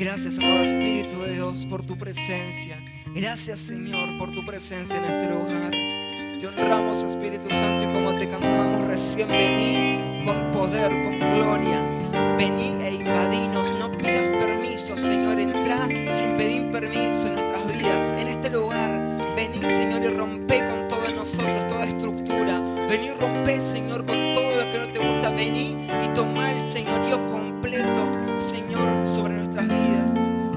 Gracias, amado Espíritu de Dios, por tu presencia. Gracias, Señor, por tu presencia en este lugar. Te honramos, Espíritu Santo, y como te cantábamos recién, vení con poder, con gloria. Vení e invadinos. No pidas permiso, Señor. Entrá sin pedir permiso en nuestras vidas, en este lugar. Vení, Señor, y rompe con todo en nosotros, toda estructura. Vení y rompe, Señor, con todo lo que no te gusta. Vení y toma el señorío completo, Señor, sobre nuestras vidas.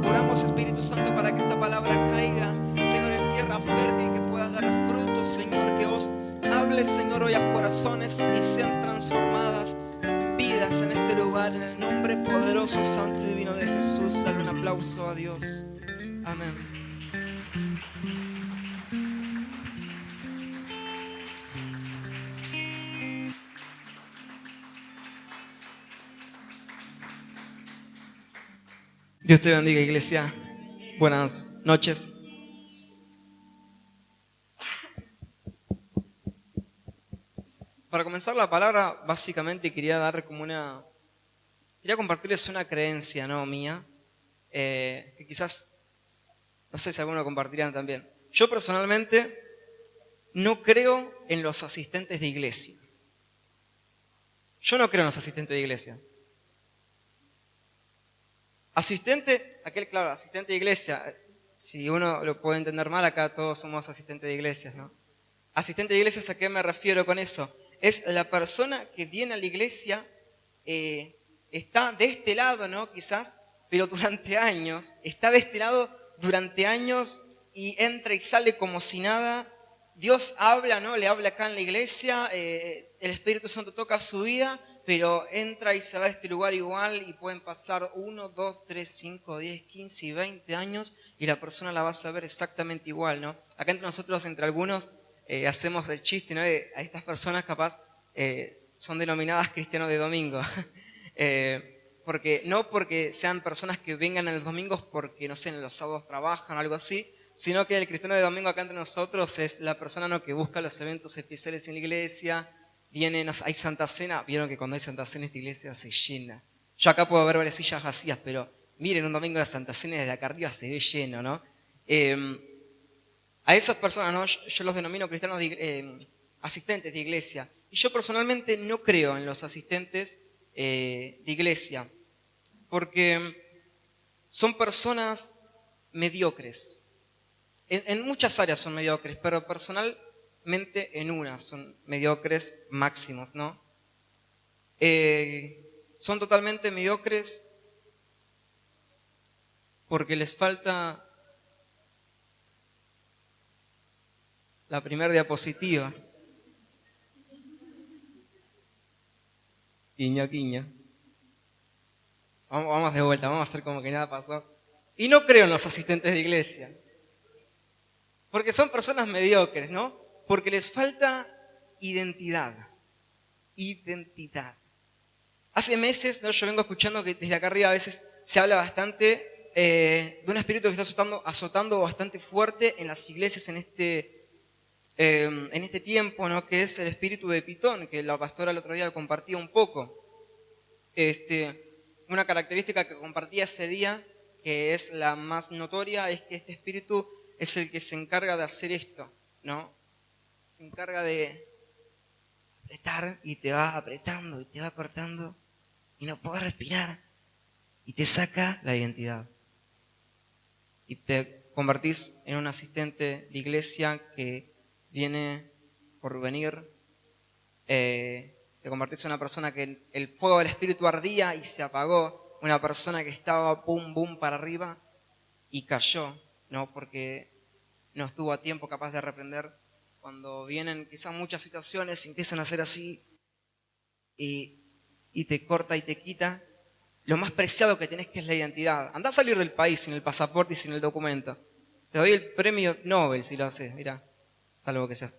Oramos, Espíritu Santo, para que esta palabra caiga, Señor, en tierra fértil, que pueda dar frutos, Señor, que vos hables, Señor, hoy a corazones y sean transformadas vidas en este lugar, en el nombre poderoso, santo y divino de Jesús. Dale un aplauso a Dios. Amén. Dios te bendiga, iglesia. Buenas noches. Para comenzar la palabra, básicamente quería compartirles una creencia, ¿no? Mía, que quizás, no sé si alguno compartirán también. Yo personalmente no creo en los asistentes de iglesia. Yo no creo en los asistentes de iglesia. Asistente de iglesia, si uno lo puede entender mal, acá todos somos asistentes de iglesias, ¿no? Asistente de iglesias, ¿a qué me refiero con eso? Es la persona que viene a la iglesia, está de este lado, ¿no? Quizás, pero durante años, está de este lado durante años y entra y sale como si nada. Dios habla, ¿no? Le habla acá en la iglesia, el Espíritu Santo toca su vida, pero entra y se va de este lugar igual y pueden pasar 1, 2, 3, 5, 10, 15 y 20 años y la persona la vas a ver exactamente igual, ¿no? Acá entre nosotros, entre algunos, hacemos el chiste, ¿no? A estas personas capaz son denominadas cristianos de domingo. No porque sean personas que vengan en los domingos porque, no sé, en los sábados trabajan o algo así, sino que el cristiano de domingo acá entre nosotros es la persona, ¿no?, que busca los eventos especiales en la iglesia. Viene, hay Santa Cena. Vieron que cuando hay Santa Cena esta iglesia se llena. Yo acá puedo ver varias sillas vacías, pero miren, un domingo de Santa Cena desde acá arriba se ve lleno, ¿no? A esas personas, ¿no?, yo los denomino cristianos asistentes de iglesia. Y yo personalmente no creo en los asistentes de iglesia, porque son personas mediocres. En muchas áreas son mediocres, pero personalmente en una son mediocres máximos, ¿no? Son totalmente mediocres porque les falta la primera diapositiva. Guiño, guiño. Vamos de vuelta, vamos a hacer como que nada pasó. Y no creo en los asistentes de iglesia, porque son personas mediocres, ¿no? Porque les falta identidad. Identidad. Hace meses, ¿no?, yo vengo escuchando que desde acá arriba a veces se habla bastante de un espíritu que está azotando bastante fuerte en las iglesias en este tiempo, ¿no?, que es el espíritu de Pitón, que la pastora el otro día compartía un poco. Una característica que compartía ese día, que es la más notoria, es que este espíritu es el que se encarga de hacer esto, ¿no? Se encarga de apretar y te va apretando y te va cortando y no puedes respirar y te saca la identidad. Y te convertís en un asistente de iglesia que viene por venir. Te convertís en una persona que el fuego del espíritu ardía y se apagó. Una persona que estaba boom, boom para arriba y cayó, ¿no? Porque no estuvo a tiempo capaz de reprender. Cuando vienen quizás muchas situaciones, empiezan a hacer así y te corta y te quita lo más preciado que tenés, que es la identidad. Andá a salir del país sin el pasaporte y sin el documento. Te doy el premio Nobel si lo haces, mirá. Salvo que seas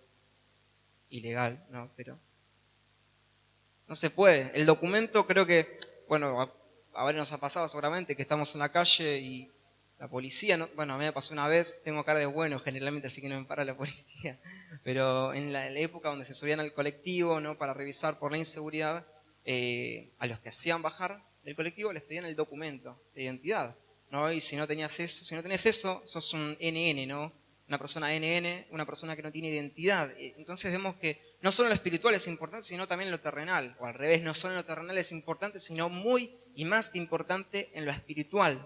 ilegal, ¿no? Pero no se puede. El documento, creo que, bueno, a ver, nos ha pasado seguramente que estamos en la calle y la policía, ¿no? Bueno, a mí me pasó una vez, tengo cara de bueno generalmente, así que no me para la policía, pero en la época donde se subían al colectivo, ¿no?, para revisar por la inseguridad, a los que hacían bajar del colectivo les pedían el documento de identidad. ¿no? Y si no tenés eso, sos un NN, ¿no? Una persona NN, una persona que no tiene identidad. Entonces vemos que no solo lo espiritual es importante, sino también lo terrenal. O al revés, no solo lo terrenal es importante, sino muy y más importante en lo espiritual.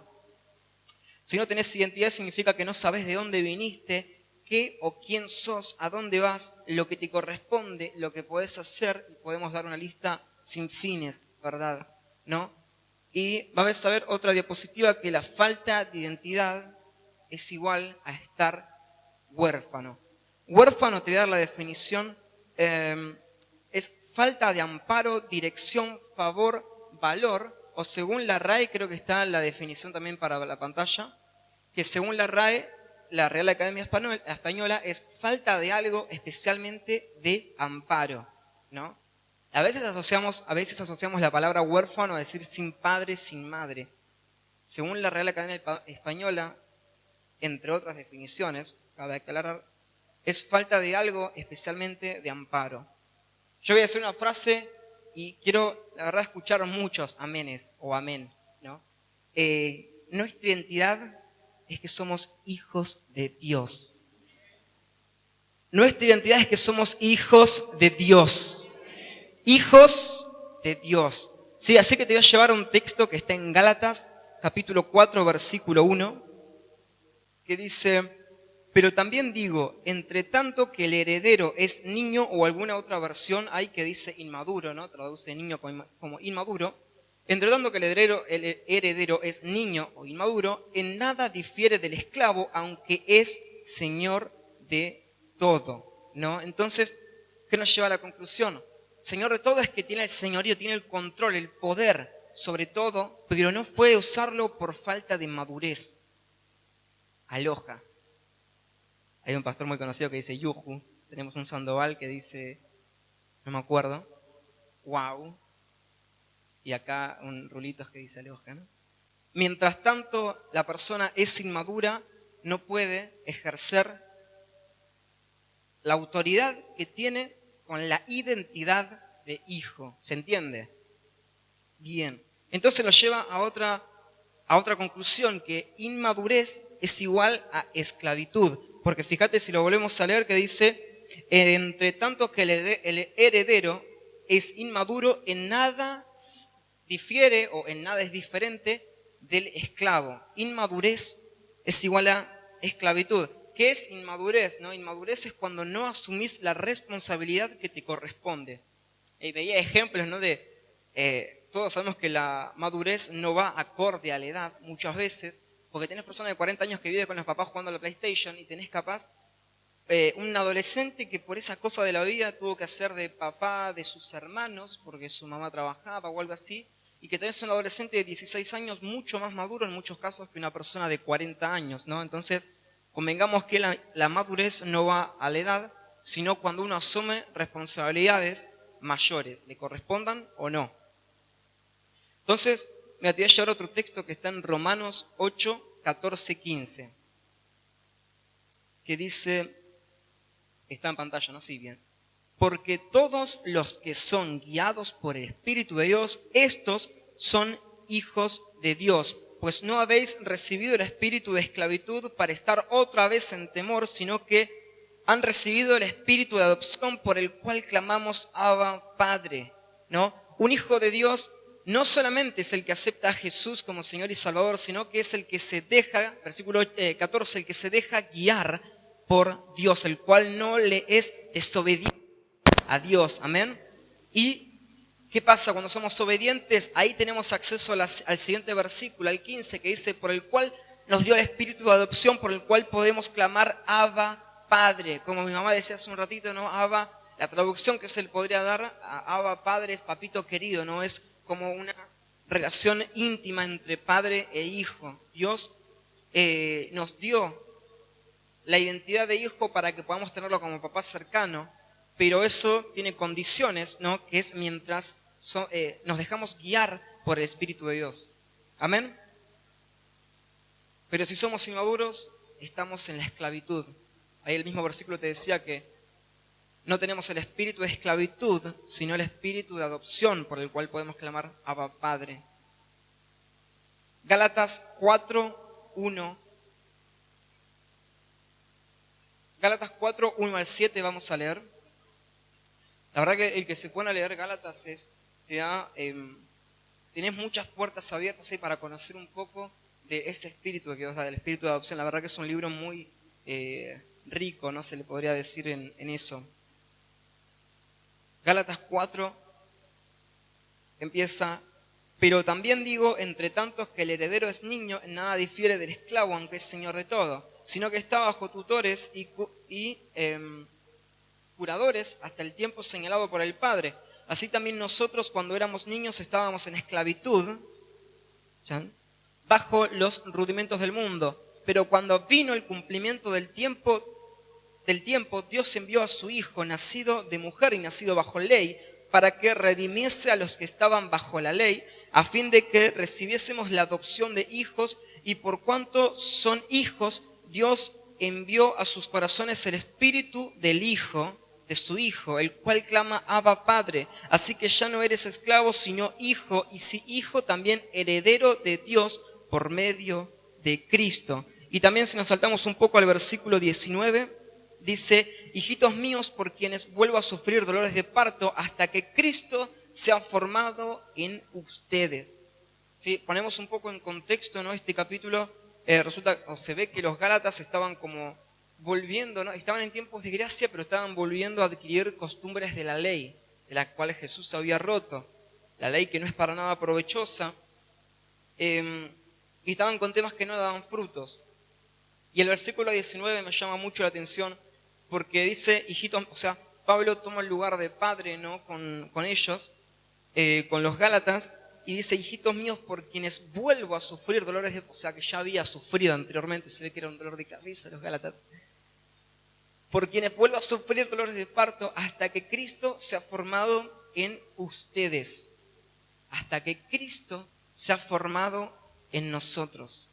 Si no tenés identidad significa que no sabés de dónde viniste, qué o quién sos, a dónde vas, lo que te corresponde, lo que podés hacer. Y podemos dar una lista sin fines, ¿verdad? ¿No? Y vamos a ver otra diapositiva que la falta de identidad es igual a estar huérfano. Huérfano, te voy a dar la definición, es falta de amparo, dirección, favor, valor, o según la RAE, creo que está la definición también para la pantalla, que según la RAE, la Real Academia Española, es falta de algo, especialmente de amparo, ¿no? A veces asociamos la palabra huérfano a decir sin padre, sin madre. Según la Real Academia Española, entre otras definiciones, cabe aclarar, es falta de algo, especialmente de amparo. Yo voy a hacer una frase y quiero, la verdad, escuchar muchos amenes o amén, ¿no? Nuestra identidad es que somos hijos de Dios. Nuestra identidad es que somos hijos de Dios. Hijos de Dios. Sí, así que te voy a llevar a un texto que está en Gálatas, capítulo 4, versículo 1, que dice: pero también digo, entre tanto que el heredero es niño, o alguna otra versión hay que dice inmaduro, ¿no? Traduce niño como inmaduro. Entre tanto que el heredero es niño o inmaduro, en nada difiere del esclavo, aunque es señor de todo, ¿no? Entonces, ¿qué nos lleva a la conclusión? Señor de todo es que tiene el señorío, tiene el control, el poder sobre todo, pero no puede usarlo por falta de madurez. Aloja. Hay un pastor muy conocido que dice Yuhu. Tenemos un Sandoval que dice, no me acuerdo, wow. Y acá un Rulitos que dice aloja, ¿no? Mientras tanto, la persona es inmadura, no puede ejercer la autoridad que tiene con la identidad de hijo. ¿Se entiende? Bien. Entonces nos lleva a otra conclusión, que inmadurez es igual a esclavitud. Porque fíjate si lo volvemos a leer que dice, entre tanto que el heredero es inmaduro, en nada difiere o en nada es diferente del esclavo. Inmadurez es igual a esclavitud. ¿Qué es inmadurez? ¿No? Inmadurez es cuando no asumís la responsabilidad que te corresponde. Veía ejemplos, ¿no? Todos sabemos que la madurez no va acorde a la edad muchas veces, porque tenés personas de 40 años que viven con los papás jugando a la PlayStation y tenés capaz un adolescente que por esa cosa de la vida tuvo que hacer de papá de sus hermanos porque su mamá trabajaba o algo así, y que tenés un adolescente de 16 años mucho más maduro en muchos casos que una persona de 40 años, ¿no? Entonces, convengamos que la madurez no va a la edad, sino cuando uno asume responsabilidades mayores, le correspondan o no. Entonces, me voy a llevar otro texto que está en Romanos 8, 14, 15, que dice, está en pantalla, ¿no? Sí, bien. Porque todos los que son guiados por el Espíritu de Dios, estos son hijos de Dios. Pues no habéis recibido el espíritu de esclavitud para estar otra vez en temor, sino que han recibido el espíritu de adopción por el cual clamamos Abba, Padre, ¿no? Un hijo de Dios no solamente es el que acepta a Jesús como Señor y Salvador, sino que es el que se deja, versículo 14, el que se deja guiar por Dios, el cual no le es desobediente a Dios, amén. ¿Y qué pasa cuando somos obedientes? Ahí tenemos acceso al siguiente versículo, al 15, que dice, por el cual nos dio el espíritu de adopción, por el cual podemos clamar Abba, Padre. Como mi mamá decía hace un ratito, ¿no? Abba, la traducción que se le podría dar a Abba, Padre, es papito querido, ¿no? Es como una relación íntima entre padre e hijo. Dios nos dio la identidad de hijo para que podamos tenerlo como papá cercano, pero eso tiene condiciones, ¿no? Que es mientras nos dejamos guiar por el Espíritu de Dios. Amén. Pero si somos inmaduros, estamos en la esclavitud. Ahí el mismo versículo te decía que no tenemos el espíritu de esclavitud, sino el espíritu de adopción por el cual podemos clamar Abba, Padre. Gálatas 4:1. Gálatas 4:1 al 7 vamos a leer. La verdad que el que se pone a leer Gálatas tenés muchas puertas abiertas ahí para conocer un poco de ese espíritu que os da, del espíritu de adopción. La verdad que es un libro muy rico, ¿no? Se le podría decir en eso. Gálatas 4 empieza: pero también digo, entre tantos, que el heredero es niño, en nada difiere del esclavo, aunque es señor de todo, sino que está bajo tutores y curadores hasta el tiempo señalado por el Padre. Así también nosotros, cuando éramos niños, estábamos en esclavitud, ¿ya?, bajo los rudimentos del mundo. Pero cuando vino el cumplimiento del tiempo, Dios envió a su Hijo, nacido de mujer y nacido bajo ley, para que redimiese a los que estaban bajo la ley, a fin de que recibiésemos la adopción de hijos, y por cuanto son hijos, Dios envió a sus corazones el espíritu del Hijo, de su Hijo, el cual clama: Abba, Padre. Así que ya no eres esclavo, sino hijo, y si hijo, también heredero de Dios por medio de Cristo. Y también, si nos saltamos un poco al versículo 19, dice: hijitos míos, por quienes vuelvo a sufrir dolores de parto hasta que Cristo sea formado en ustedes. ¿Sí? Ponemos un poco en contexto, ¿no? Este capítulo se ve que los Gálatas estaban como volviendo, ¿no? Estaban en tiempos de gracia, pero estaban volviendo a adquirir costumbres de la ley, de las cuales Jesús había roto. La ley que no es para nada provechosa. Y estaban con temas que no daban frutos. Y el versículo 19 me llama mucho la atención, porque dice: hijitos, o sea, Pablo toma el lugar de padre, ¿no?, con ellos, con los Gálatas, y dice: hijitos míos, por quienes vuelvo a sufrir dolores de... O sea, que ya había sufrido anteriormente, se ve que era un dolor de cabeza los Gálatas. Por quienes vuelvo a sufrir dolores de parto hasta que Cristo sea formado en ustedes. Hasta que Cristo sea formado en nosotros.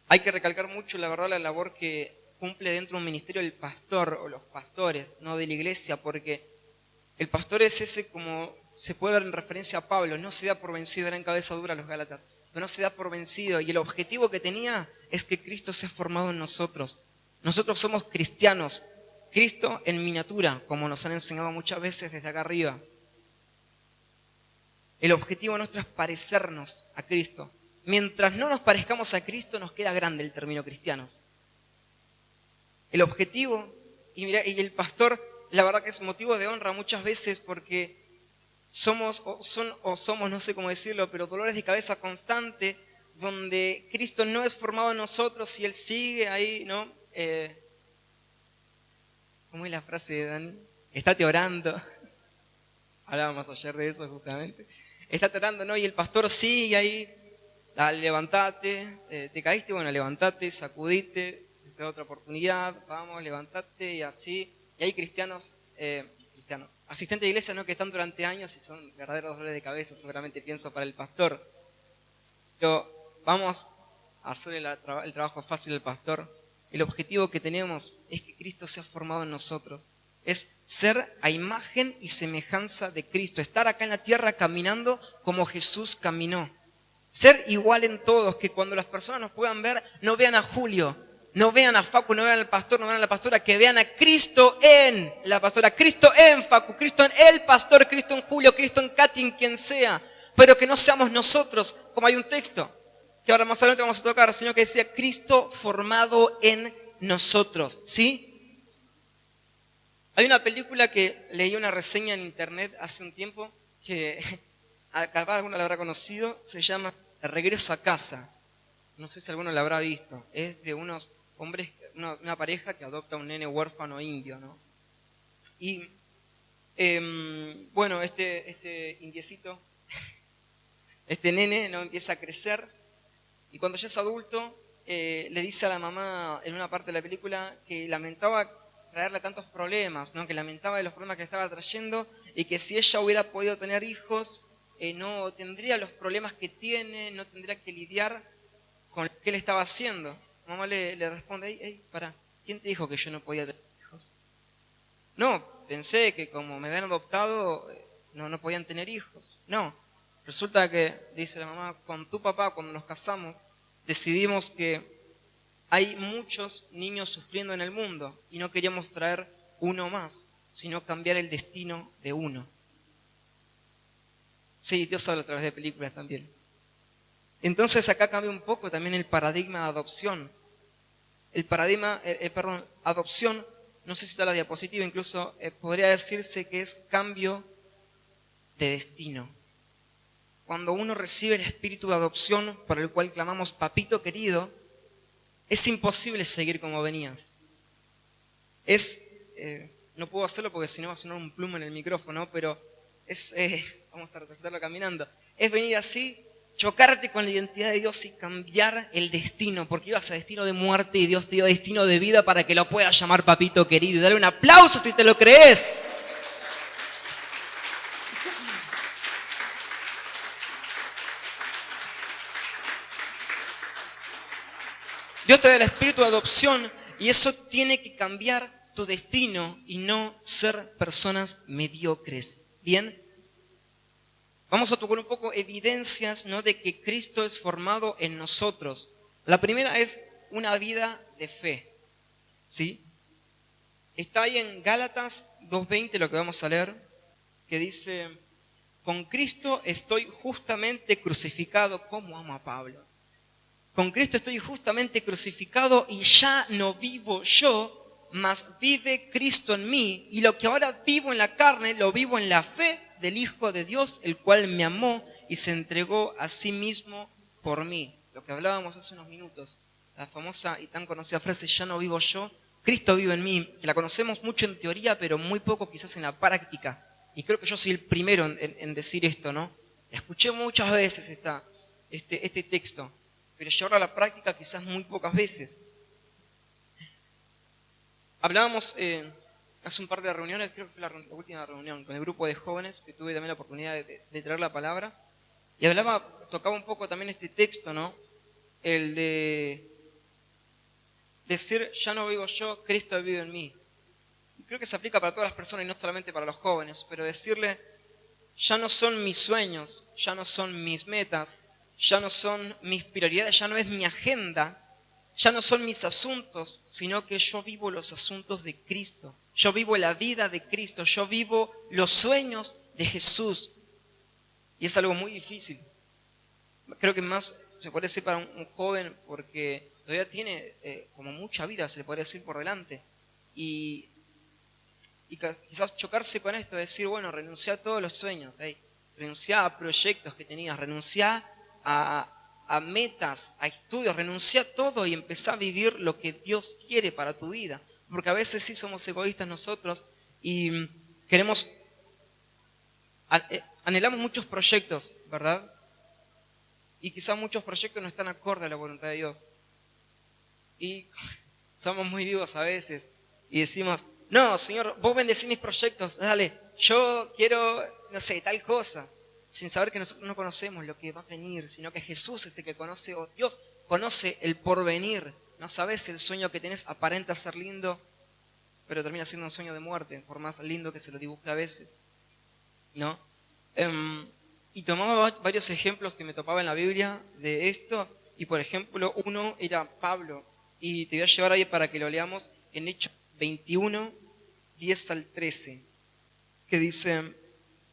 Hay que recalcar mucho, la verdad, la labor que cumple dentro de un ministerio el pastor o los pastores, ¿no?, de la iglesia, porque el pastor es ese, como se puede ver en referencia a Pablo, no se da por vencido, era en cabeza dura los Gálatas, pero no se da por vencido, y el objetivo que tenía es que Cristo sea formado en nosotros. Nosotros somos cristianos, Cristo en miniatura, como nos han enseñado muchas veces desde acá arriba. El objetivo nuestro es parecernos a Cristo. Mientras no nos parezcamos a Cristo, nos queda grande el término cristianos. El objetivo, y el pastor, la verdad que es motivo de honra muchas veces, porque somos, no sé cómo decirlo, pero dolores de cabeza constante, donde Cristo no es formado en nosotros y Él sigue ahí, ¿no? ¿Cómo es la frase de Dani? Estate orando. Hablábamos ayer de eso justamente. Estate orando, ¿no? Y el pastor sigue ahí. Dale, levantate, te caíste, bueno, levantate, sacudite, te da otra oportunidad, vamos, levantate, y así. Y hay cristianos, asistentes de iglesia, ¿no?, que están durante años y son verdaderos dolores de cabeza, seguramente pienso, para el pastor. Pero vamos a hacer el trabajo fácil del pastor. El objetivo que tenemos es que Cristo sea formado en nosotros. Es ser a imagen y semejanza de Cristo. Estar acá en la tierra caminando como Jesús caminó. Ser igual en todos, que cuando las personas nos puedan ver, no vean a Julio, no vean a Facu, no vean al pastor, no vean a la pastora, que vean a Cristo en la pastora, Cristo en Facu, Cristo en el pastor, Cristo en Julio, Cristo en Katy, en quien sea. Pero que no seamos nosotros, como hay un texto que ahora más adelante vamos a tocar, sino que decía Cristo formado en nosotros, ¿sí? Hay una película que leí una reseña en internet hace un tiempo, que capaz alguno la habrá conocido, se llama Regreso a casa. No sé si alguno la habrá visto. Es de unos hombres, una pareja que adopta a un nene huérfano indio, ¿no? Y bueno, este indiecito, este nene, ¿no?, empieza a crecer, y cuando ya es adulto, le dice a la mamá en una parte de la película que lamentaba traerle tantos problemas, ¿no?, que lamentaba de los problemas que le estaba trayendo, y que si ella hubiera podido tener hijos, no tendría los problemas que tiene, no tendría que lidiar con lo que él estaba haciendo. Mamá le responde: hey, pará, ¿quién te dijo que yo no podía tener hijos? No, pensé que como me habían adoptado, no podían tener hijos. No, Resulta que, dice la mamá, con tu papá, cuando nos casamos, decidimos que hay muchos niños sufriendo en el mundo y no queríamos traer uno más, sino cambiar el destino de uno. Sí, Dios habla a través de películas también. Entonces acá cambia un poco también el paradigma de adopción. El paradigma, adopción, no sé si está la diapositiva, incluso podría decirse que es cambio de destino. Cuando uno recibe el espíritu de adopción por el cual clamamos papito querido, es imposible seguir como venías. No puedo hacerlo porque si no va a sonar un plumo en el micrófono, pero vamos a representarlo caminando. Es venir así, chocarte con la identidad de Dios y cambiar el destino, porque ibas a destino de muerte y Dios te dio destino de vida para que lo puedas llamar papito querido. Y dale un aplauso si te lo crees. Dios te da el espíritu de adopción y eso tiene que cambiar tu destino y no ser personas mediocres. ¿Bien? Vamos a tocar un poco evidencias, ¿no?, de que Cristo es formado en nosotros. La primera es una vida de fe. ¿Sí? Está ahí en Gálatas 2:20 lo que vamos a leer, que dice, con Cristo estoy justamente crucificado. ¿Cómo amo a Pablo? Con Cristo estoy justamente crucificado y ya no vivo yo, mas vive Cristo en mí. Y lo que ahora vivo en la carne, lo vivo en la fe del Hijo de Dios, el cual me amó y se entregó a sí mismo por mí. Lo que hablábamos hace unos minutos, la famosa y tan conocida frase, ya no vivo yo, Cristo vive en mí, que la conocemos mucho en teoría, pero muy poco quizás en la práctica. Y creo que yo soy el primero en decir esto, ¿no? Escuché muchas veces este texto, pero llevarlo a la práctica quizás muy pocas veces. Hablábamos hace un par de reuniones, creo que fue la última reunión, con el grupo de jóvenes, que tuve también la oportunidad de traer la palabra, y tocaba un poco también este texto, ¿no? El de decir, ya no vivo yo, Cristo vive en mí. Y creo que se aplica para todas las personas y no solamente para los jóvenes, pero decirle, ya no son mis sueños, ya no son mis metas, ya no son mis prioridades, ya no es mi agenda, ya no son mis asuntos, sino que yo vivo los asuntos de Cristo. Yo vivo la vida de Cristo, yo vivo los sueños de Jesús. Y es algo muy difícil. Creo que más se puede decir para un joven porque todavía tiene como mucha vida, se le podría decir, por delante. Y quizás chocarse con esto, decir, bueno, renunciá a todos los sueños, renunciá a proyectos que tenías, renunciá a metas, a estudios, renunciá a todo y empezá a vivir lo que Dios quiere para tu vida. Porque a veces sí somos egoístas nosotros y queremos, anhelamos muchos proyectos, ¿verdad? Y quizás muchos proyectos no están acorde a la voluntad de Dios. Y somos muy vivos a veces y decimos, no, Señor, vos bendecís mis proyectos, dale, yo quiero, no sé, tal cosa. Sin saber que nosotros no conocemos lo que va a venir, sino que Jesús es el que conoce, o Dios conoce el porvenir. No sabes, el sueño que tenés aparenta ser lindo, pero termina siendo un sueño de muerte, por más lindo que se lo dibuje a veces, ¿no? Y tomaba varios ejemplos que me topaba en la Biblia de esto, y por ejemplo, uno era Pablo, y te voy a llevar ahí para que lo leamos en Hechos 21, 10 al 13, que dice,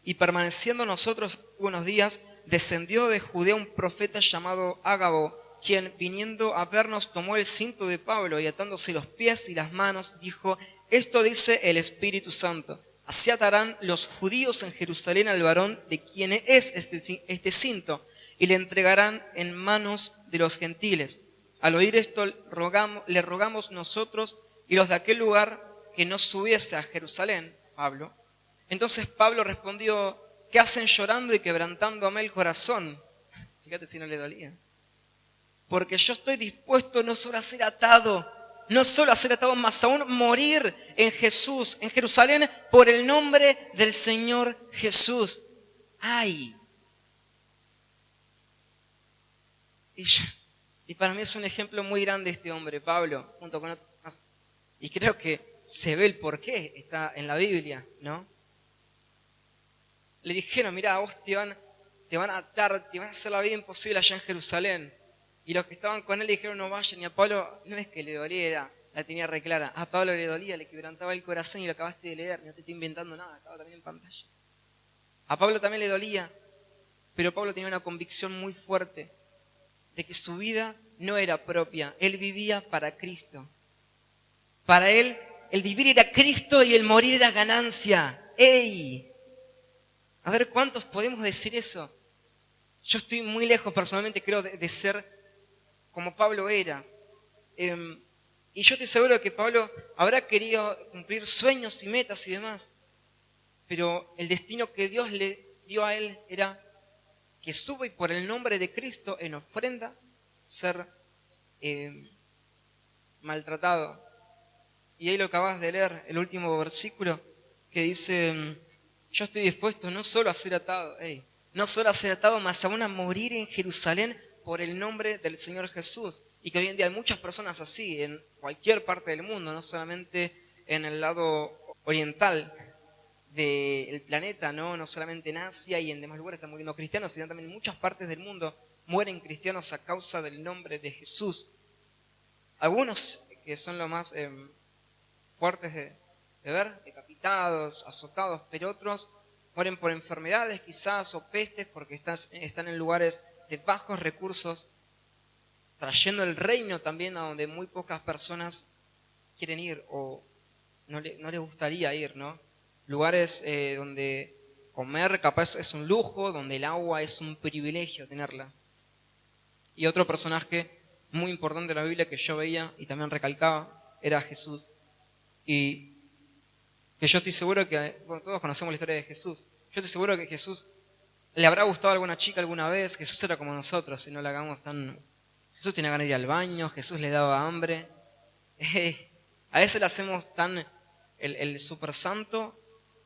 y permaneciendo nosotros unos días, descendió de Judea un profeta llamado Ágabo, quien viniendo a vernos tomó el cinto de Pablo y atándose los pies y las manos, dijo, esto dice el Espíritu Santo, así atarán los judíos en Jerusalén al varón de quien es este cinto, y le entregarán en manos de los gentiles. Al oír esto le rogamos nosotros y los de aquel lugar que no subiese a Jerusalén, Pablo. Entonces Pablo respondió, ¿qué hacen llorando y quebrantándome el corazón? Fíjate si no le dolía. Porque yo estoy dispuesto no solo a ser atado, más aún morir en Jesús, en Jerusalén, por el nombre del Señor Jesús. ¡Ay! Y para mí es un ejemplo muy grande este hombre, Pablo, junto con otros más. Y creo que se ve el porqué, está en la Biblia, ¿no? Le dijeron, mirá, vos te te van a atar, te van a hacer la vida imposible allá en Jerusalén. Y los que estaban con él le dijeron no vayan, y a Pablo no es que le doliera, la tenía re clara. A Pablo le dolía, le quebrantaba el corazón y lo acabaste de leer, no te estoy inventando nada, estaba también en pantalla. A Pablo también le dolía, pero Pablo tenía una convicción muy fuerte de que su vida no era propia, él vivía para Cristo. Para él, el vivir era Cristo y el morir era ganancia. ¡Ey! A ver, ¿cuántos podemos decir eso? Yo estoy muy lejos personalmente, creo, de ser como Pablo era. Y yo estoy seguro de que Pablo habrá querido cumplir sueños y metas y demás, pero el destino que Dios le dio a él era que suba y por el nombre de Cristo en ofrenda ser maltratado. Y ahí lo acabas de leer, el último versículo, que dice, yo estoy dispuesto no solo a ser atado, no solo a ser atado, más aún a morir en Jerusalén por el nombre del Señor Jesús. Y que hoy en día hay muchas personas así, en cualquier parte del mundo, no solamente en el lado oriental del planeta, no solamente en Asia y en demás lugares están muriendo cristianos, sino también en muchas partes del mundo mueren cristianos a causa del nombre de Jesús. Algunos que son lo más fuertes de ver, decapitados, azotados, pero otros mueren por enfermedades quizás o pestes porque están en lugares de bajos recursos, trayendo el reino también a donde muy pocas personas quieren ir o no les gustaría ir, ¿no? Lugares donde comer capaz es un lujo, donde el agua es un privilegio tenerla. Y otro personaje muy importante de la Biblia que yo veía y también recalcaba era Jesús. Y que yo estoy seguro que, bueno, todos conocemos la historia de Jesús. Yo estoy seguro que Jesús le habrá gustado a alguna chica alguna vez. Jesús era como nosotros, si no le hagamos tan... Jesús tenía ganas de ir al baño, Jesús le daba hambre. A veces le hacemos tan... El super santo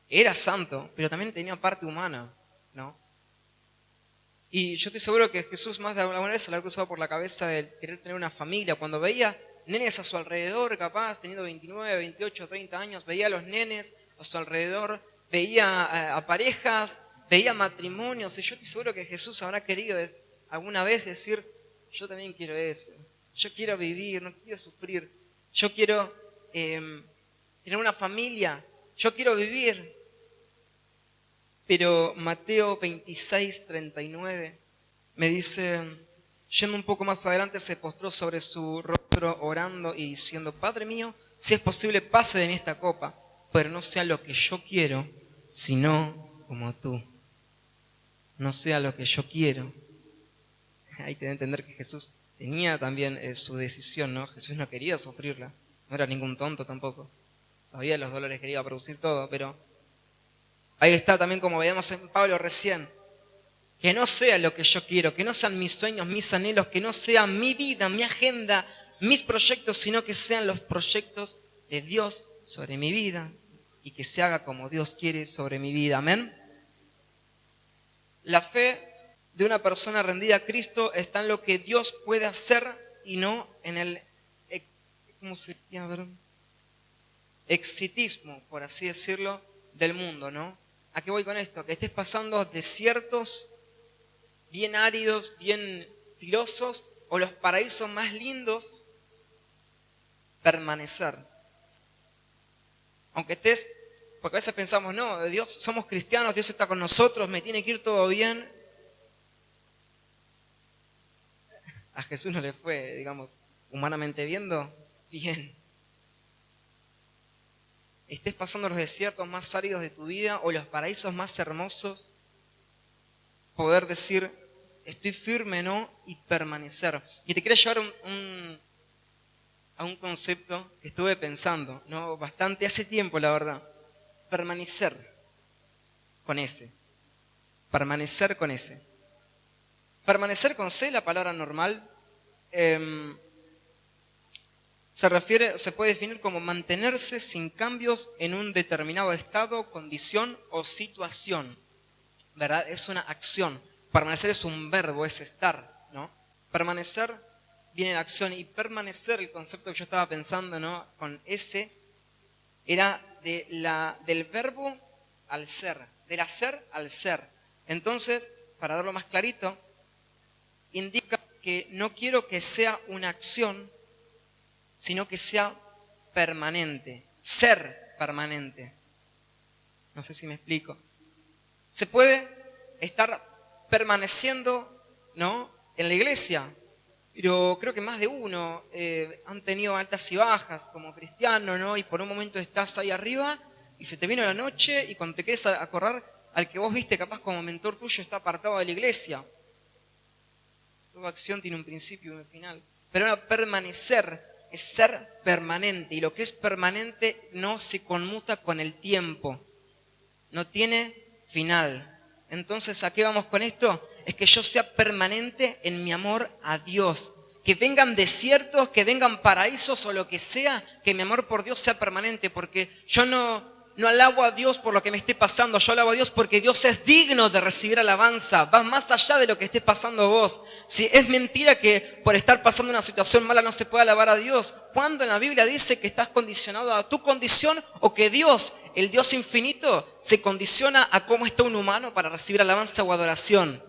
era santo, pero también tenía parte humana, ¿no? Y yo estoy seguro que Jesús más de alguna vez se le ha cruzado por la cabeza de querer tener una familia. Cuando veía nenes a su alrededor, capaz, teniendo 29, 28, 30 años, veía a los nenes a su alrededor, veía a parejas, veía matrimonios, y yo estoy seguro que Jesús habrá querido alguna vez decir, yo también quiero eso, yo quiero vivir, no quiero sufrir, yo quiero tener una familia, yo quiero vivir. Pero Mateo 26, 39 me dice, yendo un poco más adelante, se postró sobre su rostro orando y diciendo, Padre mío, si es posible, pase de mí esta copa, pero no sea lo que yo quiero, sino como tú. No sea lo que yo quiero. Hay que entender que Jesús tenía también su decisión, ¿no? Jesús no quería sufrirla, no era ningún tonto tampoco. Sabía los dolores que iba a producir todo, pero ahí está también como veíamos en Pablo recién. Que no sea lo que yo quiero, que no sean mis sueños, mis anhelos, que no sea mi vida, mi agenda, mis proyectos, sino que sean los proyectos de Dios sobre mi vida y que se haga como Dios quiere sobre mi vida. Amén. La fe de una persona rendida a Cristo está en lo que Dios puede hacer y no en el, ¿cómo se llama? Exitismo, por así decirlo, del mundo, ¿no? ¿A qué voy con esto? Que estés pasando desiertos bien áridos, bien filosos, o los paraísos más lindos, permanecer. Aunque estés, porque a veces pensamos, no, Dios, somos cristianos, Dios está con nosotros, me tiene que ir todo bien. A Jesús no le fue, digamos, humanamente viendo, bien. Estés pasando los desiertos más áridos de tu vida o los paraísos más hermosos, poder decir, estoy firme, ¿no? Y permanecer. Y te quiero llevar a un concepto que estuve pensando, ¿no? Bastante hace tiempo, la verdad. Permanecer con ese. Permanecer con ese. Permanecer con C, la palabra normal, se puede definir como mantenerse sin cambios en un determinado estado, condición o situación. ¿Verdad? Es una acción. Permanecer es un verbo, es estar, ¿no? Permanecer viene de acción y permanecer, el concepto que yo estaba pensando, ¿no? Con ese, era del verbo al ser, del hacer al ser. Entonces, para darlo más clarito, indica que no quiero que sea una acción, sino que sea permanente, ser permanente. No sé si me explico. Se puede estar permaneciendo, ¿no?, en la iglesia, pero creo que más de uno han tenido altas y bajas como cristiano, ¿no? Y por un momento estás ahí arriba y se te vino la noche y cuando te quieres acordar, al que vos viste capaz como mentor tuyo está apartado de la iglesia. Toda acción tiene un principio y un final. Pero ahora permanecer es ser permanente, y lo que es permanente no se conmuta con el tiempo, no tiene final. Entonces, ¿a qué vamos con esto? Es que yo sea permanente en mi amor a Dios. Que vengan desiertos, que vengan paraísos o lo que sea, que mi amor por Dios sea permanente, porque yo no alabo a Dios por lo que me esté pasando, yo alabo a Dios porque Dios es digno de recibir alabanza, va más allá de lo que esté pasando vos. Si es mentira que por estar pasando una situación mala no se puede alabar a Dios, ¿cuándo en la Biblia dice que estás condicionado a tu condición o que Dios, el Dios infinito, se condiciona a cómo está un humano para recibir alabanza o adoración?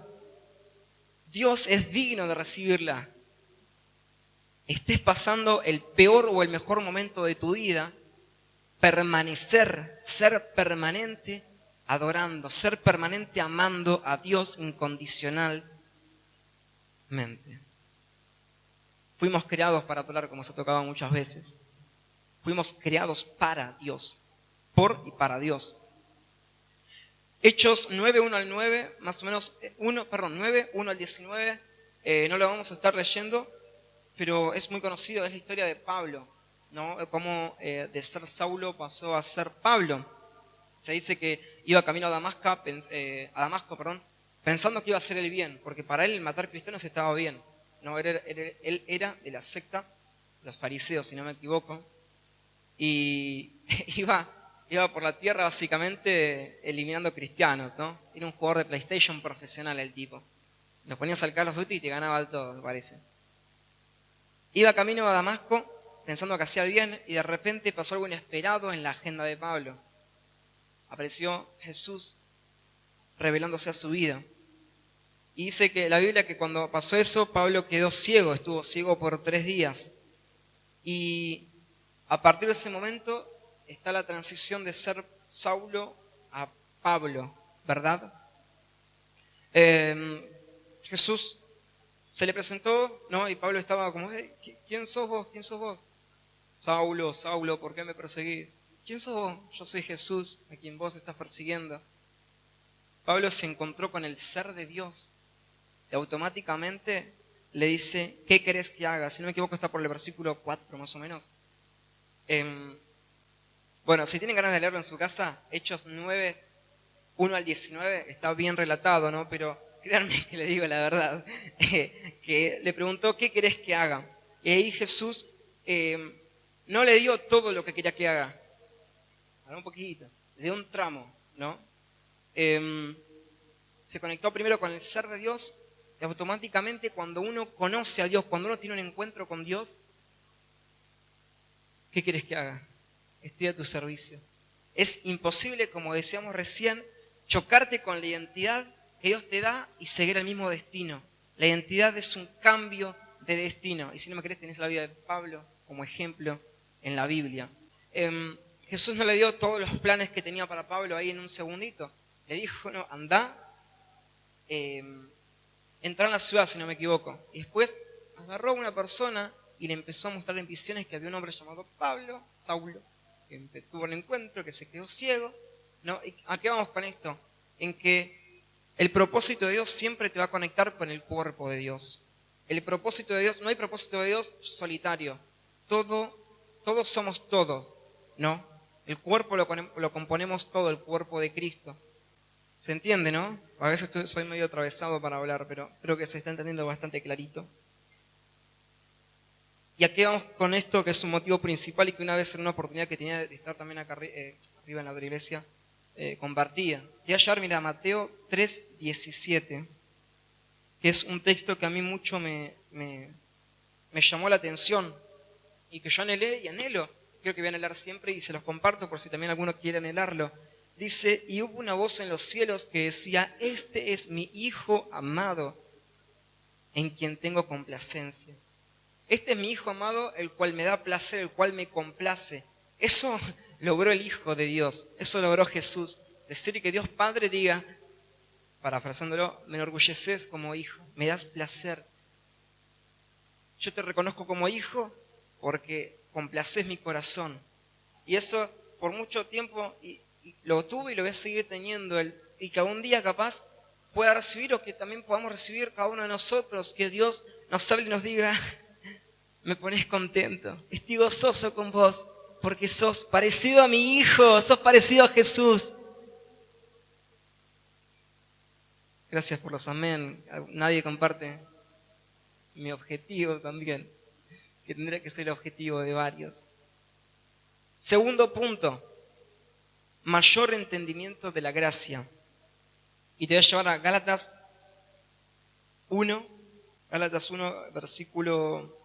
Dios es digno de recibirla. Estés pasando el peor o el mejor momento de tu vida, permanecer, ser permanente adorando, ser permanente amando a Dios incondicionalmente. Fuimos creados para adorar, como se ha tocado muchas veces. Fuimos creados para Dios, por y para Dios. Hechos 9, 1 al 9, más o menos, 9, 1 al 19, no lo vamos a estar leyendo, pero es muy conocido, es la historia de Pablo, ¿no? Cómo de ser Saulo pasó a ser Pablo. Se dice que iba camino a Damasco, pensando que iba a hacer el bien, porque para él el matar cristianos estaba bien. No, él era de la secta, los fariseos, si no me equivoco, y iba por la tierra básicamente eliminando cristianos, ¿no? Era un jugador de PlayStation profesional el tipo. Nos ponías al Call of Duty y te ganaba al todo, me parece. Iba camino a Damasco pensando que hacía el bien y de repente pasó algo inesperado en la agenda de Pablo. Apareció Jesús revelándose a su vida. Y dice que la Biblia que cuando pasó eso, Pablo quedó ciego, estuvo ciego por 3 días. Y a partir de ese momento está la transición de ser Saulo a Pablo, ¿verdad? Jesús se le presentó, ¿no? Y Pablo estaba como, ¿quién sos vos? ¿Quién sos vos? Saulo, Saulo, ¿por qué me perseguís? ¿Quién sos vos? Yo soy Jesús, a quien vos estás persiguiendo. Pablo se encontró con el ser de Dios y automáticamente le dice, ¿qué querés que haga? Si no me equivoco está por el versículo 4 más o menos. Bueno, si tienen ganas de leerlo en su casa, Hechos 9, 1 al 19, está bien relatado, ¿no? Pero créanme que le digo la verdad, que le preguntó, ¿qué querés que haga? Y ahí Jesús no le dio todo lo que quería que haga. Habló un poquito, le dio un tramo, ¿no? Se conectó primero con el ser de Dios y automáticamente cuando uno conoce a Dios, cuando uno tiene un encuentro con Dios, ¿qué querés que haga? Estoy a tu servicio. Es imposible, como decíamos recién, chocarte con la identidad que Dios te da y seguir el mismo destino. La identidad es un cambio de destino. Y si no me crees, tenés la vida de Pablo como ejemplo en la Biblia. Jesús no le dio todos los planes que tenía para Pablo ahí en un segundito. Le dijo, no, anda, entra en la ciudad, si no me equivoco. Y después agarró a una persona y le empezó a mostrar en visiones que había un hombre llamado Saulo, que tuvo un encuentro, que se quedó ciego, ¿no? ¿A qué vamos con esto? En que el propósito de Dios siempre te va a conectar con el cuerpo de Dios. El propósito de Dios, no hay propósito de Dios solitario. Todos somos todos, ¿no? El cuerpo lo componemos todo, el cuerpo de Cristo. ¿Se entiende, no? A veces soy medio atravesado para hablar, pero creo que se está entendiendo bastante clarito. ¿Y a qué vamos con esto? Que es un motivo principal y que una vez en una oportunidad que tenía de estar también acá arriba en la otra iglesia, compartía. Te voy a llevar, mira, Mateo 3:17, que es un texto que a mí mucho me llamó la atención y que yo anhelé y anhelo. Creo que voy a anhelar siempre y se los comparto por si también alguno quiere anhelarlo. dice, y hubo una voz en los cielos que decía, este es mi Hijo amado, en quien tengo complacencia. Este es mi Hijo amado, el cual me da placer, el cual me complace. Eso logró el Hijo de Dios, eso logró Jesús. Decir que Dios Padre diga, parafraseándolo, me enorgulleces como hijo, me das placer. Yo te reconozco como hijo porque complaces mi corazón. Y eso por mucho tiempo y lo tuve y lo voy a seguir teniendo. Y que algún día capaz pueda recibir o que también podamos recibir cada uno de nosotros, que Dios nos hable y nos diga, me pones contento, estoy gozoso con vos, porque sos parecido a mi Hijo, sos parecido a Jesús. Gracias por los amén. Nadie comparte mi objetivo también, que tendría que ser el objetivo de varios. Segundo punto, mayor entendimiento de la gracia. Y te voy a llevar a Gálatas 1, versículo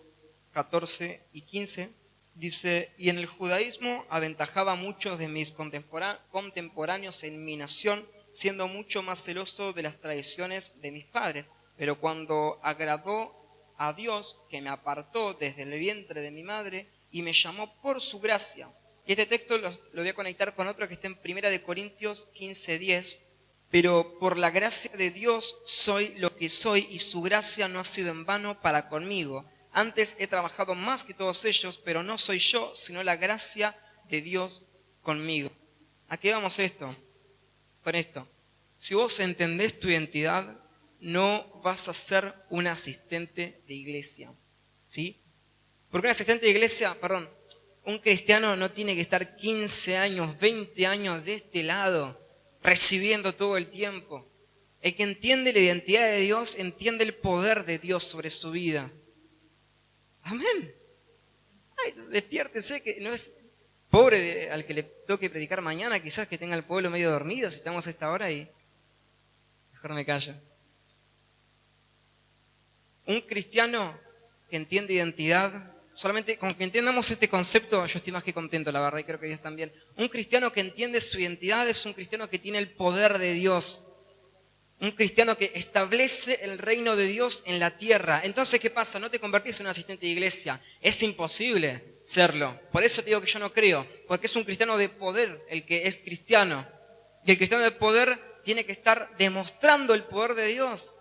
14 y 15. Dice, y en el judaísmo aventajaba a muchos de mis contemporáneos en mi nación, siendo mucho más celoso de las tradiciones de mis padres. Pero cuando agradó a Dios, que me apartó desde el vientre de mi madre y me llamó por su gracia. Y este texto lo voy a conectar con otro que está en 1 Corintios 15:10. Pero por la gracia de Dios soy lo que soy y su gracia no ha sido en vano para conmigo. Antes he trabajado más que todos ellos, pero no soy yo, sino la gracia de Dios conmigo. ¿A qué vamos con esto? Si vos entendés tu identidad, no vas a ser un asistente de iglesia, ¿sí? Porque un asistente de iglesia, un cristiano no tiene que estar 15 años, 20 años de este lado, recibiendo todo el tiempo. El que entiende la identidad de Dios, entiende el poder de Dios sobre su vida. Amén. Ay, despiértese, que no es pobre al que le toque predicar mañana, quizás que tenga el pueblo medio dormido, si estamos a esta hora y mejor me callo. Un cristiano que entiende identidad, solamente con que entendamos este concepto, yo estoy más que contento, la verdad, y creo que Dios también. Un cristiano que entiende su identidad es un cristiano que tiene el poder de Dios. Un cristiano que establece el reino de Dios en la tierra. Entonces, ¿qué pasa? No te convertís en un asistente de iglesia. Es imposible serlo. Por eso te digo que yo no creo. Porque es un cristiano de poder el que es cristiano. Y el cristiano de poder tiene que estar demostrando el poder de Dios.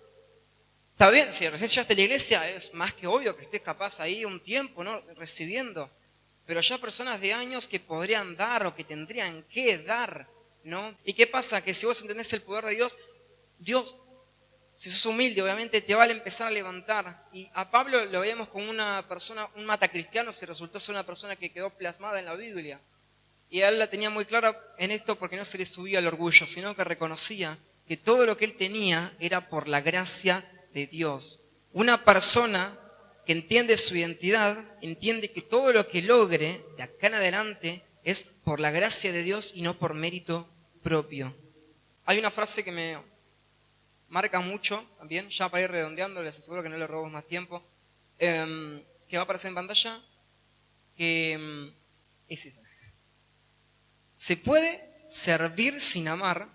Está bien, si recién llegaste a la iglesia, es más que obvio que estés capaz ahí un tiempo, ¿no? Recibiendo. Pero ya personas de años que podrían dar o que tendrían que dar, ¿no? ¿Y qué pasa? Que si vos entendés el poder de Dios, Dios, si sos humilde, obviamente te va a empezar a levantar. Y a Pablo lo veíamos como una persona, un matacristiano, se resultó ser una persona que quedó plasmada en la Biblia. Y él la tenía muy clara en esto porque no se le subía el orgullo, sino que reconocía que todo lo que él tenía era por la gracia de Dios. Una persona que entiende su identidad, entiende que todo lo que logre de acá en adelante es por la gracia de Dios y no por mérito propio. Hay una frase que me marca mucho también, ya para ir redondeando, les aseguro que no le robo más tiempo, que va a aparecer en pantalla, que es esa. Se puede servir sin amar,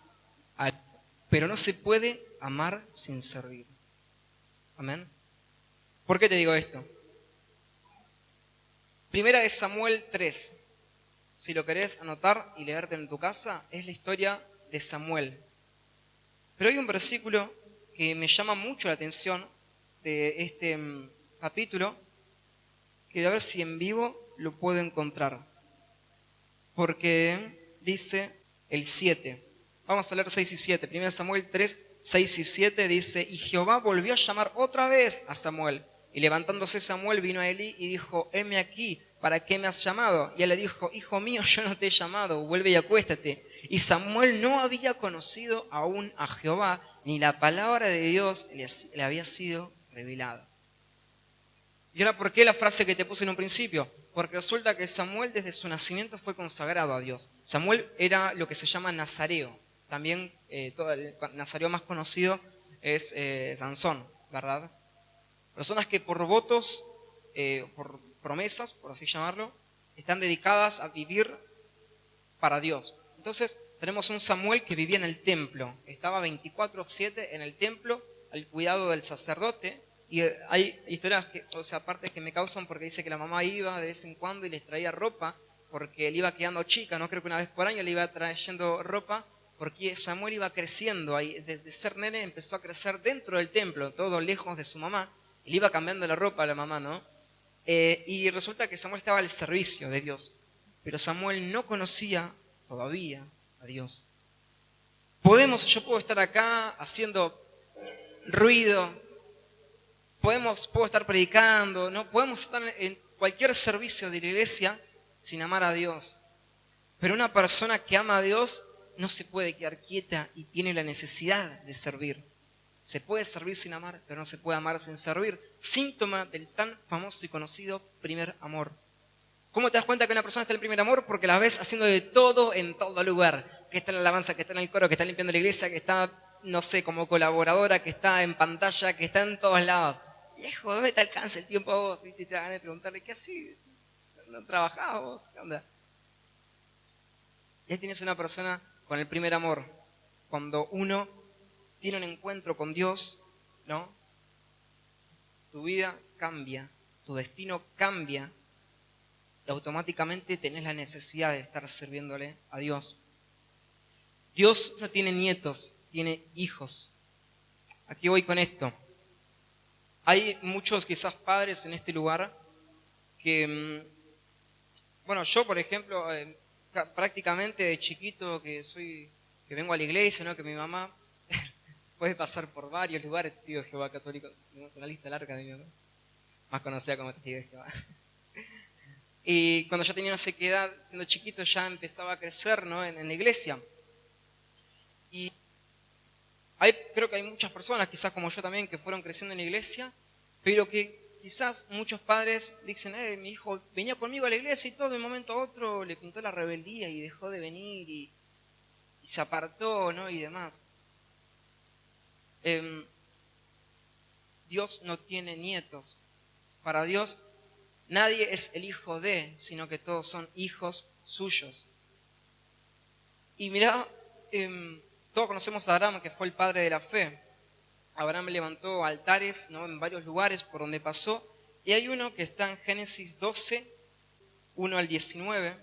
pero no se puede amar sin servir. Amén. ¿Por qué te digo esto? Primera de Samuel 3. Si lo querés anotar y leerte en tu casa, es la historia de Samuel. Pero hay un versículo que me llama mucho la atención de este capítulo, que voy a ver si en vivo lo puedo encontrar. Porque dice el 7. Vamos a leer 6 y 7. 1 Samuel 3, 6 y 7 dice, y Jehová volvió a llamar otra vez a Samuel. Y levantándose Samuel vino a Elí y dijo, heme aquí, ¿para qué me has llamado? Y él le dijo, hijo mío, yo no te he llamado, vuelve y acuéstate. Y Samuel no había conocido aún a Jehová, ni la palabra de Dios le había sido revelada. ¿Y ahora por qué la frase que te puse en un principio? Porque resulta que Samuel desde su nacimiento fue consagrado a Dios. Samuel era lo que se llama nazareo. También todo el nazareo más conocido es Sansón, ¿verdad? Personas que por votos, por promesas, por así llamarlo, están dedicadas a vivir para Dios. Entonces, tenemos un Samuel que vivía en el templo. Estaba 24/7 en el templo al cuidado del sacerdote. Y hay historias, partes que me causan porque dice que la mamá iba de vez en cuando y les traía ropa porque él iba quedando chica, no creo que una vez por año le iba trayendo ropa porque Samuel iba creciendo ahí. Desde ser nene empezó a crecer dentro del templo, todo lejos de su mamá. Y le iba cambiando la ropa a la mamá, ¿no? Y resulta que Samuel estaba al servicio de Dios. Pero Samuel no conocía todavía a Dios. Yo puedo estar acá haciendo ruido, puedo estar predicando, ¿no? Podemos estar en cualquier servicio de la iglesia sin amar a Dios. Pero una persona que ama a Dios no se puede quedar quieta y tiene la necesidad de servir. Se puede servir sin amar, pero no se puede amar sin servir. Síntoma del tan famoso y conocido primer amor. ¿Cómo te das cuenta que una persona está en el primer amor? Porque la ves haciendo de todo en todo lugar. Que está en la alabanza, que está en el coro, que está limpiando la iglesia, que está, no sé, como colaboradora, que está en pantalla, que está en todos lados. Viejo, ¿dónde te alcanza el tiempo a vos? Y te van a preguntarle, ¿qué así? ¿No trabajás vos? ¿Qué onda? Ya tienes una persona con el primer amor. Cuando uno tiene un encuentro con Dios, ¿no? Tu vida cambia, tu destino cambia y automáticamente tenés la necesidad de estar sirviéndole a Dios. Dios no tiene nietos, tiene hijos. Aquí voy con esto. Hay muchos quizás padres en este lugar que, yo por ejemplo, prácticamente de chiquito que vengo a la iglesia, ¿no? Que mi mamá puede pasar por varios lugares, testigo de Jehová católico, tenemos una lista larga de mi mamá, más conocida como testigo de Jehová. Y cuando yo tenía una sequedad, siendo chiquito, ya empezaba a crecer, ¿no? en la iglesia. Y creo que hay muchas personas, quizás como yo también, que fueron creciendo en la iglesia, pero que quizás muchos padres dicen, mi hijo venía conmigo a la iglesia y todo, de un momento a otro le pintó la rebeldía y dejó de venir y se apartó, ¿no? Y demás. Dios no tiene nietos. Para Dios nadie es el hijo de, sino que todos son hijos suyos. Y mirá, todos conocemos a Abraham, que fue el padre de la fe. Abraham levantó altares, ¿no? En varios lugares por donde pasó. Y hay uno que está en Génesis 12, 1 al 19.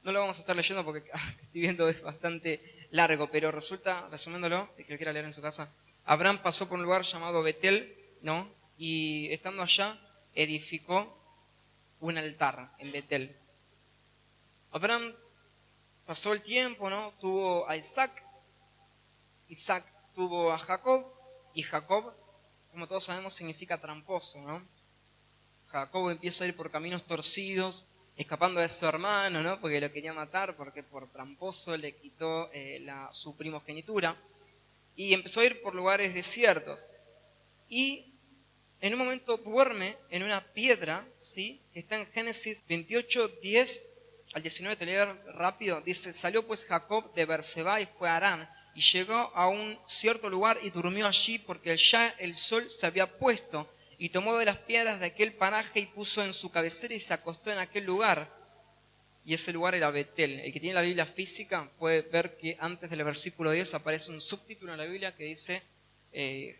No lo vamos a estar leyendo porque estoy viendo es bastante largo, pero resulta, resumiéndolo, el que lo quiera leer en su casa, Abraham pasó por un lugar llamado Betel, ¿no? Y estando allá, edificó un altar en Betel. Abraham pasó el tiempo, ¿no? Tuvo a Isaac tuvo a Jacob, y Jacob, como todos sabemos, significa tramposo, ¿no? Jacob empieza a ir por caminos torcidos, escapando de su hermano, ¿no? Porque lo quería matar, porque por tramposo le quitó su primogenitura, y empezó a ir por lugares desiertos. Y en un momento duerme en una piedra, ¿sí? Que está en Génesis 28, 10 al 19, te leo rápido. Dice, salió pues Jacob de Berseba y fue a Harán, y llegó a un cierto lugar y durmió allí porque ya el sol se había puesto, y tomó de las piedras de aquel paraje y puso en su cabecera y se acostó en aquel lugar. Y ese lugar era Betel. El que tiene la Biblia física puede ver que antes del versículo 10 aparece un subtítulo en la Biblia que dice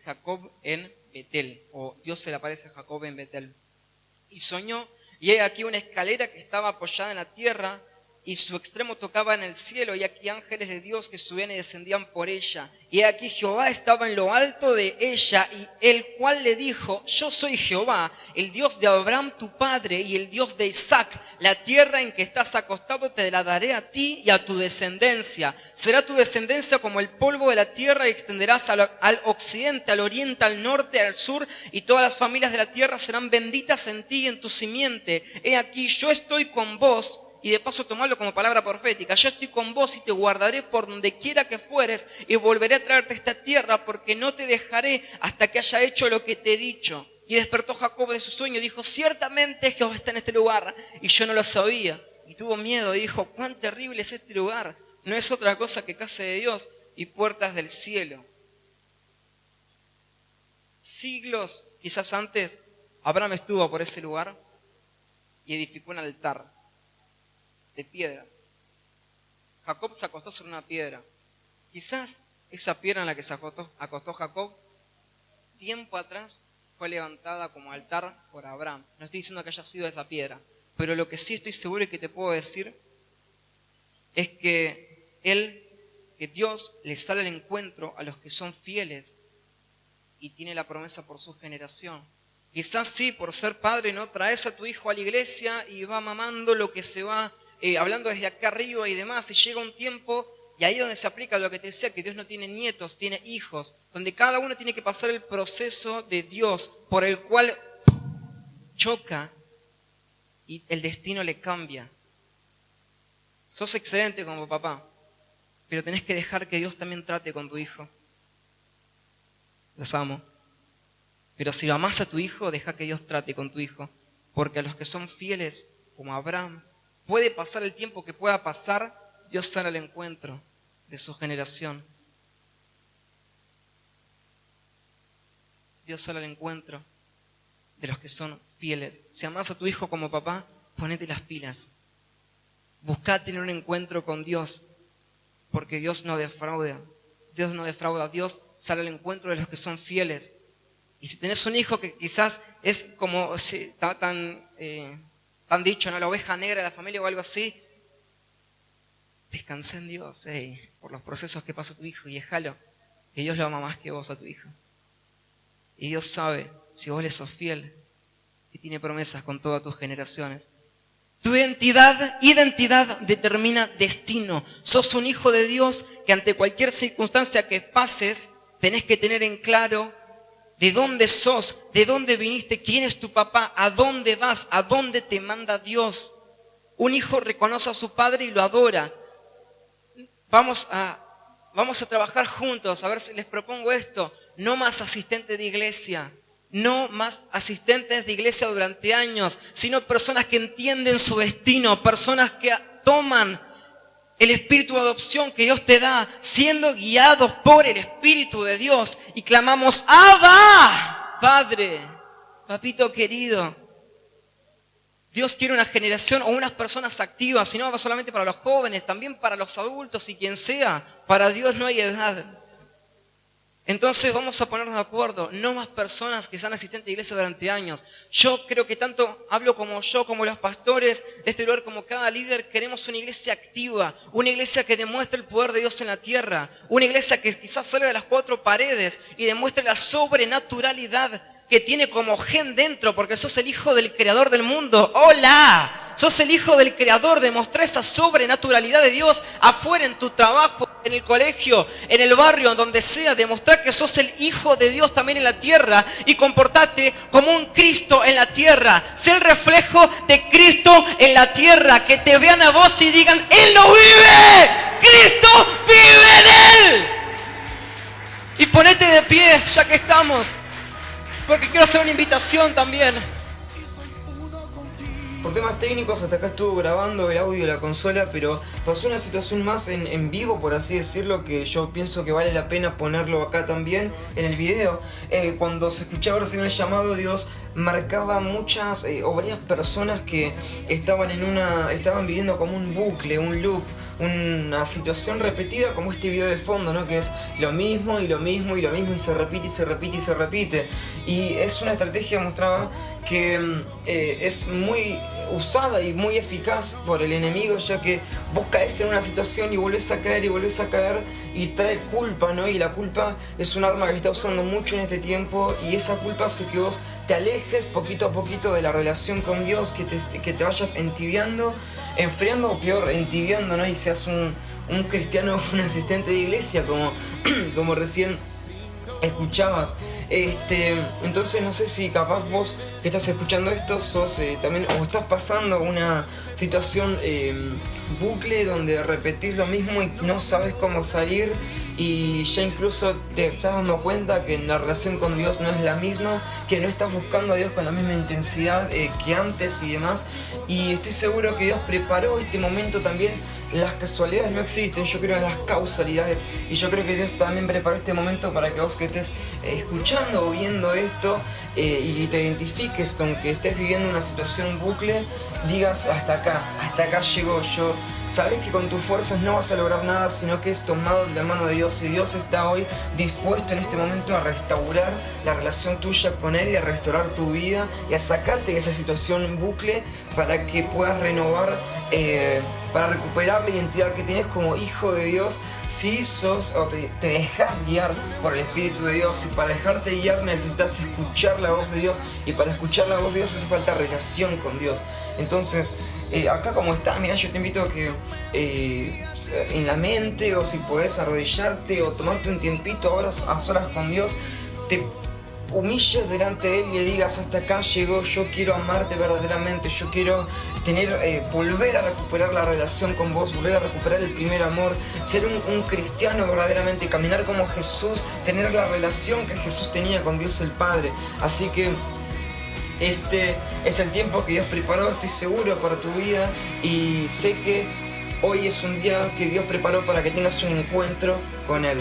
Jacob en Betel, o Dios se le aparece a Jacob en Betel. Y soñó, y hay aquí una escalera que estaba apoyada en la tierra, y su extremo tocaba en el cielo, y aquí ángeles de Dios que subían y descendían por ella. Y aquí Jehová estaba en lo alto de ella, y el cual le dijo, yo soy Jehová, el Dios de Abraham tu padre, y el Dios de Isaac. La tierra en que estás acostado te la daré a ti y a tu descendencia. Será tu descendencia como el polvo de la tierra, y extenderás al occidente, al oriente, al norte, al sur, y todas las familias de la tierra serán benditas en ti y en tu simiente. He aquí, yo estoy con vos. Y de paso tomarlo como palabra profética. Yo estoy con vos y te guardaré por donde quiera que fueres, y volveré a traerte a esta tierra, porque no te dejaré hasta que haya hecho lo que te he dicho. Y despertó Jacob de su sueño y dijo, ciertamente Jehová está en este lugar, y yo no lo sabía. Y tuvo miedo y dijo, cuán terrible es este lugar. No es otra cosa que casa de Dios y puertas del cielo. Siglos quizás antes, Abraham estuvo por ese lugar y edificó un altar de piedras. Jacob se acostó sobre una piedra. Quizás esa piedra en la que se acostó Jacob, tiempo atrás, fue levantada como altar por Abraham. No estoy diciendo que haya sido esa piedra, pero lo que sí estoy seguro y que te puedo decir es que Dios le sale al encuentro a los que son fieles y tiene la promesa por su generación. Quizás sí, por ser padre, ¿no? Traes a tu hijo a la iglesia y va mamando lo que se va hablando desde acá arriba y demás, y llega un tiempo, y ahí es donde se aplica lo que te decía, que Dios no tiene nietos, tiene hijos, donde cada uno tiene que pasar el proceso de Dios por el cual choca y el destino le cambia. Sos excelente como papá, pero tenés que dejar que Dios también trate con tu hijo. Los amo. Pero si lo amás a tu hijo, deja que Dios trate con tu hijo. Porque a los que son fieles, como Abraham, puede pasar el tiempo que pueda pasar, Dios sale al encuentro de su generación. Dios sale al encuentro de los que son fieles. Si amás a tu hijo como papá, ponete las pilas. Buscá tener un encuentro con Dios, porque Dios no defrauda. Dios no defrauda. Dios sale al encuentro de los que son fieles. Y si tenés un hijo que quizás es como tan dicho, ¿no? La oveja negra de la familia o algo así, descansa en Dios, por los procesos que pasa tu hijo, y déjalo, que Dios lo ama más que vos a tu hijo. Y Dios sabe, si vos le sos fiel, que tiene promesas con todas tus generaciones. Tu identidad determina destino. Sos un hijo de Dios que ante cualquier circunstancia que pases, tenés que tener en claro de dónde sos, de dónde viniste, quién es tu papá, a dónde vas, a dónde te manda Dios. Un hijo reconoce a su padre y lo adora. Vamos a trabajar juntos, a ver si les propongo esto. No más asistentes de iglesia, no más asistentes de iglesia durante años, sino personas que entienden su destino, personas que toman el espíritu de adopción que Dios te da, siendo guiados por el Espíritu de Dios, y clamamos: ¡Abba, Padre, papito querido! Dios quiere una generación o unas personas activas, y no solamente para los jóvenes, también para los adultos y quien sea. Para Dios no hay edad. Entonces vamos a ponernos de acuerdo, no más personas que sean asistentes de iglesia durante años. Yo creo que tanto hablo como yo, como los pastores de este lugar, como cada líder, queremos una iglesia activa, una iglesia que demuestre el poder de Dios en la tierra, una iglesia que quizás salga de las cuatro paredes y demuestre la sobrenaturalidad que tiene como gen dentro, porque sos el hijo del creador del mundo. ¡Hola! Sos el hijo del creador, demostrá esa sobrenaturalidad de Dios afuera, en tu trabajo, en el colegio, en el barrio, en donde sea. Demostrá que sos el hijo de Dios también en la tierra y comportate como un Cristo en la tierra. Sé el reflejo de Cristo en la tierra, que te vean a vos y digan: ¡Él no vive! ¡Cristo vive en Él! Y ponete de pie, ya que estamos, porque quiero hacer una invitación también. Por temas técnicos hasta acá estuvo grabando el audio de la consola, pero pasó una situación más en vivo, por así decirlo, que yo pienso que vale la pena ponerlo acá también en el video. Cuando se escuchaba recién el llamado, Dios marcaba muchas o varias personas que estaban viviendo como un bucle, un loop, una situación repetida, como este video de fondo, ¿no? Que es lo mismo y lo mismo y lo mismo, y se repite y se repite y se repite. Y es una estrategia, mostraba, que es muy usada y muy eficaz por el enemigo, ya que vos caes en una situación y volvés a caer y volvés a caer, y trae culpa, ¿no? Y la culpa es un arma que está usando mucho en este tiempo, y esa culpa hace que vos te alejes poquito a poquito de la relación con Dios, que te vayas entibiando, enfriando, o peor, entibiando, ¿no? Y seas un cristiano, un asistente de iglesia, como recién escuchabas. Entonces no sé si capaz vos que estás escuchando esto sos también, o estás pasando una situación bucle donde repetís lo mismo y no sabes cómo salir, y ya incluso te estás dando cuenta que la relación con Dios no es la misma, que no estás buscando a Dios con la misma intensidad que antes y demás. Y estoy seguro que Dios preparó este momento también. Las casualidades no existen, yo creo en las causalidades, y yo creo que Dios también preparó este momento para que vos que estés escuchando o viendo esto y te identifiques con que estés viviendo una situación bucle, digas: hasta acá llegó, yo Sabes que con tus fuerzas no vas a lograr nada, sino que es tomado de la mano de Dios. Y Dios está hoy dispuesto en este momento a restaurar la relación tuya con Él y a restaurar tu vida y a sacarte de esa situación en bucle para que puedas renovar, para recuperar la identidad que tienes como hijo de Dios. Si sos o te dejas guiar por el Espíritu de Dios, y para dejarte guiar necesitas escuchar la voz de Dios, y para escuchar la voz de Dios hace falta relación con Dios. Entonces, acá como estás, mira, yo te invito a que en la mente, o si podés arrodillarte o tomarte un tiempito ahora a solas con Dios, te humilles delante de Él y le digas: hasta acá llegó, yo quiero amarte verdaderamente, yo quiero volver a recuperar la relación con vos, volver a recuperar el primer amor, ser un cristiano verdaderamente, caminar como Jesús, tener la relación que Jesús tenía con Dios el Padre. Así que este es el tiempo que Dios preparó, estoy seguro, para tu vida, y sé que hoy es un día que Dios preparó para que tengas un encuentro con Él.